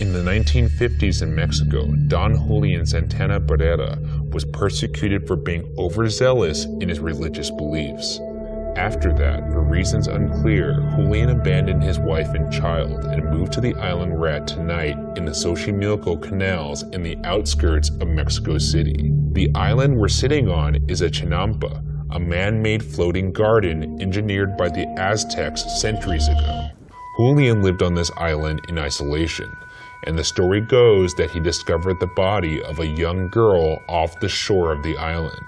In the 1950s in Mexico, Don Julian Santana Barrera was persecuted for being overzealous in his religious beliefs. After that, for reasons unclear, Julian abandoned his wife and child and moved to the island we're at tonight in the Xochimilco canals in the outskirts of Mexico City. The island we're sitting on is a chinampa, a man-made floating garden engineered by the Aztecs centuries ago. Julian lived on this island in isolation, and the story goes that he discovered the body of a young girl off the shore of the island.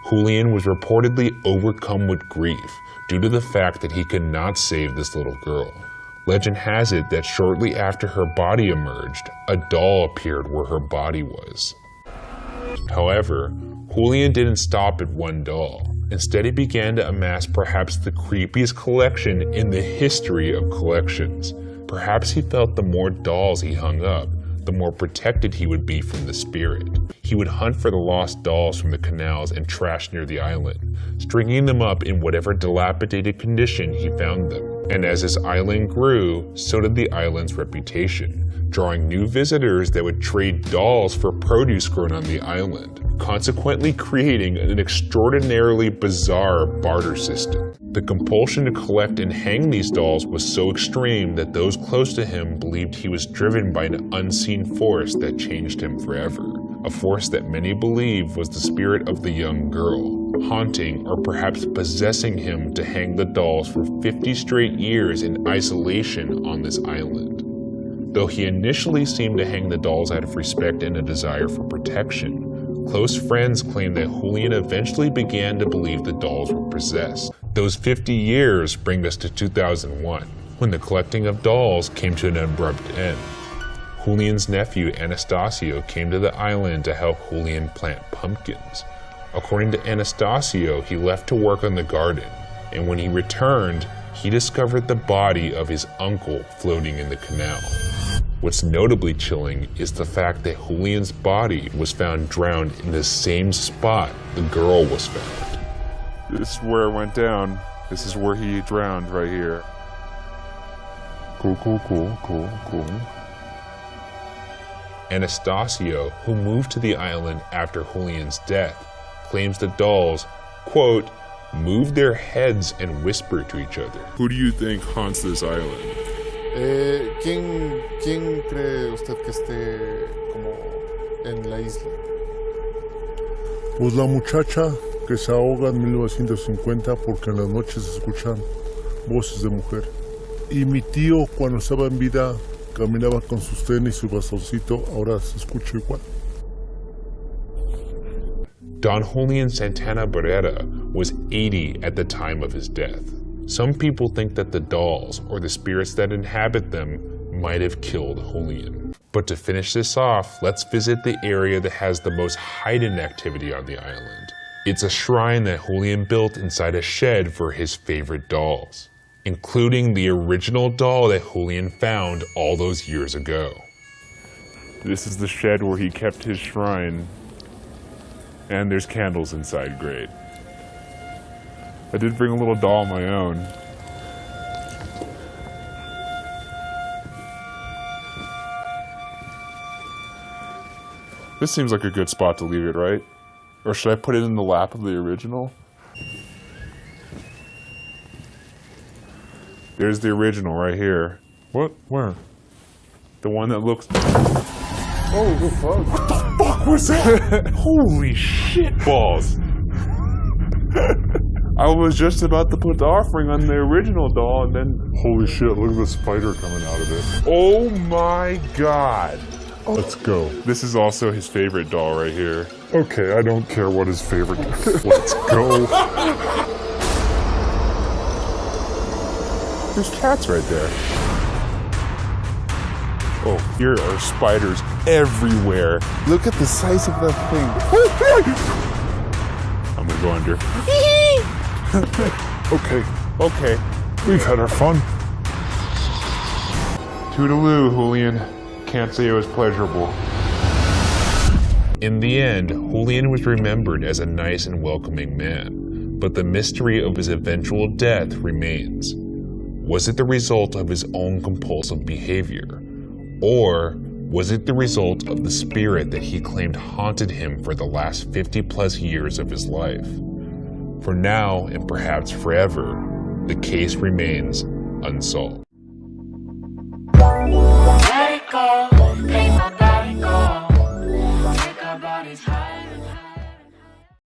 Julian was reportedly overcome with grief due to the fact that he could not save this little girl. Legend has it that shortly after her body emerged, a doll appeared where her body was. However, Julian didn't stop at one doll. Instead, he began to amass perhaps the creepiest collection in the history of collections. Perhaps he felt the more dolls he hung up, the more protected he would be from the spirit. He would hunt for the lost dolls from the canals and trash near the island, stringing them up in whatever dilapidated condition he found them. And as this island grew, so did the island's reputation, drawing new visitors that would trade dolls for produce grown on the island, consequently creating an extraordinarily bizarre barter system. The compulsion to collect and hang these dolls was so extreme that those close to him believed he was driven by an unseen force that changed him forever. A force that many believe was the spirit of the young girl, haunting or perhaps possessing him to hang the dolls for 50 straight years in isolation on this island. Though he initially seemed to hang the dolls out of respect and a desire for protection, close friends claim that Julian eventually began to believe the dolls were possessed. Those 50 years bring us to 2001, when the collecting of dolls came to an abrupt end. Julian's nephew Anastasio came to the island to help Julian plant pumpkins. According to Anastasio, he left to work on the garden, and when he returned, he discovered the body of his uncle floating in the canal. What's notably chilling is the fact that Julian's body was found drowned in the same spot the girl was found. This is where it went down. This is where he drowned, right here. Cool. Anastasio, who moved to the island after Julian's death, claims the dolls, quote, move their heads and whisper to each other. Who do you think haunts this island? ¿Quién cree usted que esté como en la isla? Pues la muchacha que se ahoga en 1950 porque en las noches se escuchan voces de mujer. Y mi tío cuando estaba en vida caminaba con sus tenis y su bastoncito, ahora se escucha igual. Don Julian Santana Barrera was 80 at the time of his death. Some people think that the dolls, or the spirits that inhabit them, might have killed Julian. But to finish this off, let's visit the area that has the most heightened activity on the island. It's a shrine that Julian built inside a shed for his favorite dolls, including the original doll that Julian found all those years ago. This is the shed where he kept his shrine. And there's candles inside, great. I did bring a little doll of my own. This seems like a good spot to leave it, right? Or should I put it in the lap of the original? There's the original right here. What? Where? The one that looks... Oh, the fuck? What the fuck was that? Holy shit balls! I was just about to put the offering on the original doll and then... Holy shit, look at the spider coming out of it. Oh my god! Let's go. This is also his favorite doll right here. Okay, I don't care what his favorite is. Let's go. There's cats right there. Oh, here are spiders everywhere. Look at the size of that thing. I'm gonna go under. Okay. We've had our fun. Toodaloo, Julian. Can't say it was pleasurable. In the end, Julian was remembered as a nice and welcoming man, but the mystery of his eventual death remains. Was it the result of his own compulsive behavior? Or Was it the result of the spirit that he claimed haunted him for the last 50+ years of his life? For now, and perhaps forever, the case remains unsolved.